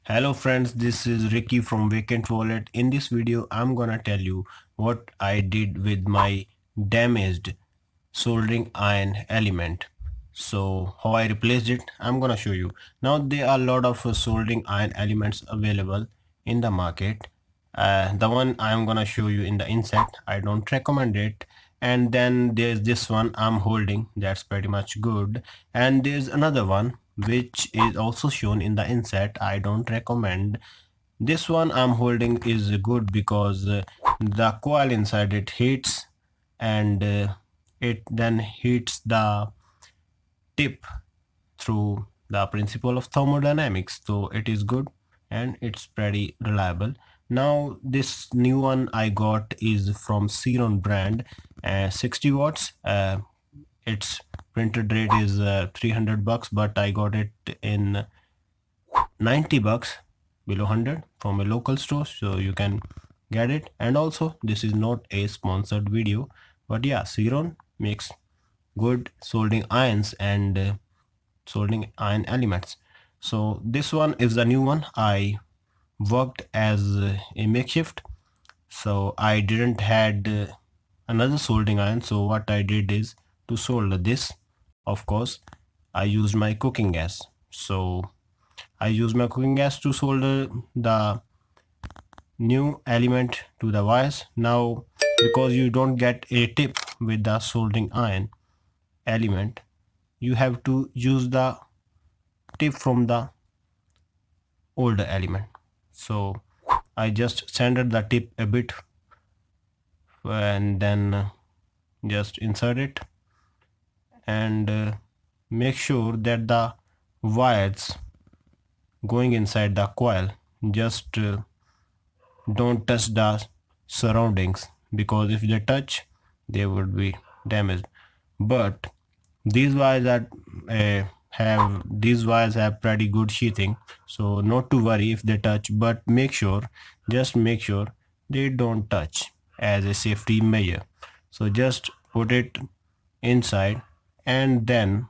Hello friends, this is Ricky from Vacant Wallet. In this video, I'm gonna tell you what I did with my damaged soldering iron element. So how I replaced it, I'm gonna show you. Now there are a lot of soldering iron elements available in the market. The one I'm gonna show you in the insect, I don't recommend it. And then there's this one I'm holding, that's pretty much good. And there's another one which is also shown in the insect, I don't recommend. This one I'm holding is good because the coil inside it heats, and it then heats the tip through the principle of thermodynamics, so it is good and it's pretty reliable. Now this new one I got is from Ceron brand, 60 watts. Its printed rate is 300 bucks, but I got it in 90 bucks, below 100, from a local store, so you can get it. And also, this is not a sponsored video, but yeah, Ceron makes good soldering irons and soldering iron elements. So this one is the new one. I worked as a makeshift, so I didn't had another soldering iron. So what I did is to solder this, of course I used my cooking gas. So I use my cooking gas to solder the new element to the wires. Now, because you don't get a tip with the soldering iron element, you have to use the tip from the older element. So I just sanded the tip a bit and then just insert it, and make sure that the wires going inside the coil just don't touch the surroundings, because if they touch they would be damaged. But these wires are these wires have pretty good sheathing, so not to worry if they touch, but just make sure they don't touch as a safety measure. So just put it inside and then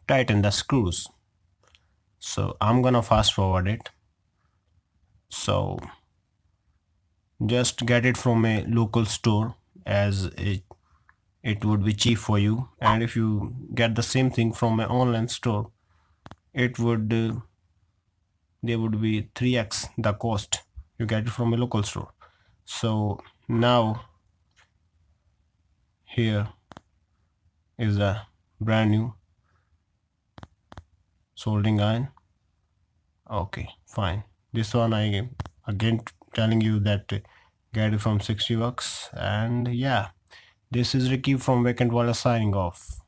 tighten the screws. So I'm gonna fast forward it. So just get it from a local store, as it would be cheap for you. And if you get the same thing from an online store, it would they would be 3x the cost you get it from a local store. So now here is a brand new soldering iron. Okay, fine. This one I again telling you that get it from 60 bucks. And yeah, this is Ricky from Vacant Wallet signing off.